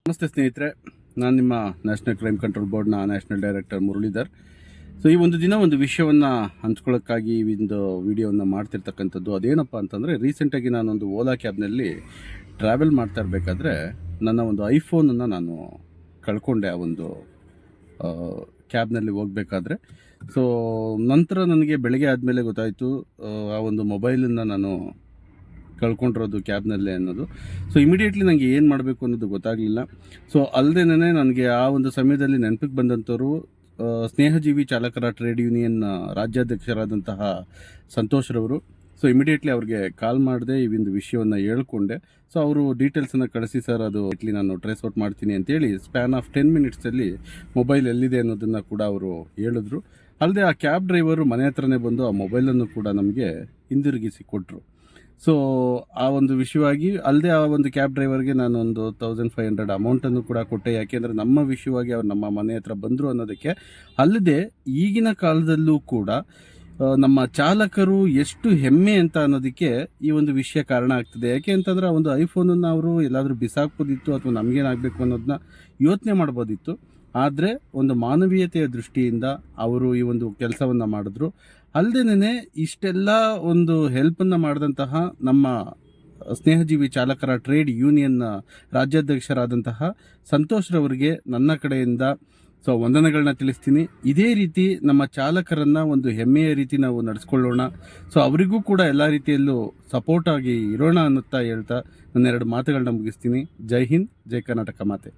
ನಮಸ್ತೆ ಸ್ನೇಹಿತರೆ, ನಾನು ನಿಮ್ಮ ನ್ಯಾಷನಲ್ ಕ್ರೈಮ್ ಕಂಟ್ರೋಲ್ ಬೋರ್ಡ್ನ ನ್ಯಾಷನಲ್ ಡೈರೆಕ್ಟರ್ ಮುರಳೀಧರ್. ಸೊ ಈ ಒಂದು ದಿನ ಒಂದು ವಿಷಯವನ್ನು ಹಂಚ್ಕೊಳ್ಳೋಕ್ಕಾಗಿ ಈ ಒಂದು ವಿಡಿಯೋವನ್ನು ಮಾಡ್ತಿರ್ತಕ್ಕಂಥದ್ದು ಅದೇನಪ್ಪ ಅಂತಂದರೆ, ರೀಸೆಂಟಾಗಿ ನಾನೊಂದು ಓಲಾ ಕ್ಯಾಬ್ನಲ್ಲಿ ಟ್ರಾವೆಲ್ ಮಾಡ್ತಾ ಇರಬೇಕಾದ್ರೆ ನನ್ನ ಒಂದು ಐಫೋನನ್ನು ನಾನು ಕಳ್ಕೊಂಡೆ ಆ ಒಂದು ಕ್ಯಾಬ್ನಲ್ಲಿ ಹೋಗಬೇಕಾದ್ರೆ. ಸೊ ನಂತರ ನನಗೆ ಬೆಳಗ್ಗೆ ಆದಮೇಲೆ ಗೊತ್ತಾಯಿತು ಆ ಒಂದು ಮೊಬೈಲನ್ನು ನಾನು ಕಳ್ಕೊಂಡಿರೋದು ಕ್ಯಾಬ್ನಲ್ಲೇ ಅನ್ನೋದು. ಸೊ ಇಮಿಡಿಯೇಟ್ಲಿ ನನಗೆ ಏನು ಮಾಡಬೇಕು ಅನ್ನೋದು ಗೊತ್ತಾಗಲಿಲ್ಲ. ಸೊ ಅಲ್ಲದೇನೆ ನನಗೆ ಆ ಒಂದು ಸಮಯದಲ್ಲಿ ನೆನಪಿಗೆ ಬಂದಂಥವ್ರು ಸ್ನೇಹಜೀವಿ ಚಾಲಕರ ಟ್ರೇಡ್ ಯೂನಿಯನ್ ರಾಜ್ಯಾಧ್ಯಕ್ಷರಾದಂತಹ ಸಂತೋಷ್ರವರು. ಸೊ ಇಮಿಡಿಯೇಟ್ಲಿ ಅವ್ರಿಗೆ ಕಾಲ್ ಮಾಡಿದೆ, ಈ ಒಂದು ವಿಷಯವನ್ನು ಹೇಳ್ಕೊಂಡೆ. ಸೊ ಅವರು ಡೀಟೇಲ್ಸನ್ನು ಕಳಿಸಿ, ಸರ್ ಅದು ಇಟ್ಲಿ ನಾನು ಟ್ರೇಸ್ ಔಟ್ ಮಾಡ್ತೀನಿ ಅಂತೇಳಿ ಸ್ಪ್ಯಾನ್ ಆಫ್ 10 ಮಿನಿಟ್ಸಲ್ಲಿ ಮೊಬೈಲ್ ಎಲ್ಲಿದೆ ಅನ್ನೋದನ್ನು ಕೂಡ ಅವರು ಹೇಳಿದ್ರು. ಅಲ್ಲದೆ ಆ ಕ್ಯಾಬ್ ಡ್ರೈವರು ಮನೆ ಹತ್ರನೇ ಬಂದು ಆ ಮೊಬೈಲನ್ನು ಕೂಡ ನಮಗೆ ಹಿಂದಿರುಗಿಸಿ ಕೊಟ್ಟರು. ಸೊ ಆ ಒಂದು ವಿಷಯವಾಗಿ ಅಲ್ಲದೆ ಆ ಒಂದು ಕ್ಯಾಬ್ ಡ್ರೈವರ್ಗೆ ನಾನು ಒಂದು 1500 ಅಮೌಂಟನ್ನು ಕೂಡ ಕೊಟ್ಟೆ. ಯಾಕೆಂದರೆ ನಮ್ಮ ವಿಷಯವಾಗಿ ಅವ್ರು ನಮ್ಮ ಮನೆ ಹತ್ರ ಬಂದರು ಅನ್ನೋದಕ್ಕೆ. ಅಲ್ಲದೆ ಈಗಿನ ಕಾಲದಲ್ಲೂ ಕೂಡ ನಮ್ಮ ಚಾಲಕರು ಎಷ್ಟು ಹೆಮ್ಮೆ ಅಂತ ಅನ್ನೋದಕ್ಕೆ ಈ ಒಂದು ವಿಷಯ ಕಾರಣ ಆಗ್ತದೆ. ಯಾಕೆ ಅಂತಂದರೆ ಆ ಒಂದು ಐಫೋನನ್ನು ಅವರು ಎಲ್ಲಾದರೂ ಬಿಸಾಕ್ಬೋದಿತ್ತು ಅಥವಾ ನಮಗೇನಾಗಬೇಕು ಅನ್ನೋದನ್ನ ಯೋಚನೆ ಮಾಡ್ಬೋದಿತ್ತು. ಆದರೆ ಒಂದು ಮಾನವೀಯತೆಯ ದೃಷ್ಟಿಯಿಂದ ಅವರು ಈ ಒಂದು ಕೆಲಸವನ್ನು ಮಾಡಿದ್ರು. ಅಲ್ಲದೇನೆ ಇಷ್ಟೆಲ್ಲ ಒಂದು ಹೆಲ್ಪನ್ನು ಮಾಡಿದಂತಹ ನಮ್ಮ ಸ್ನೇಹಜೀವಿ ಚಾಲಕರ ಟ್ರೇಡ್ ಯೂನಿಯನ್ನ ರಾಜ್ಯಾಧ್ಯಕ್ಷರಾದಂತಹ ಸಂತೋಷ್ರವರಿಗೆ ನನ್ನ ಕಡೆಯಿಂದ ವಂದನೆಗಳನ್ನ ತಿಳಿಸ್ತೀನಿ. ಇದೇ ರೀತಿ ನಮ್ಮ ಚಾಲಕರನ್ನು ಒಂದು ಹೆಮ್ಮೆಯ ರೀತಿ ನಾವು ನಡೆಸ್ಕೊಳ್ಳೋಣ. ಸೊ ಅವರಿಗೂ ಕೂಡ ಎಲ್ಲ ರೀತಿಯಲ್ಲೂ ಸಪೋರ್ಟ್ ಆಗಿ ಇರೋಣ ಅನ್ನುತ್ತಾ ಹೇಳ್ತಾ ನನ್ನ 2 ಮಾತುಗಳನ್ನ ಮುಗಿಸ್ತೀನಿ. ಜೈ ಹಿಂದ್, ಜೈ ಕರ್ನಾಟಕ ಮಾತೆ.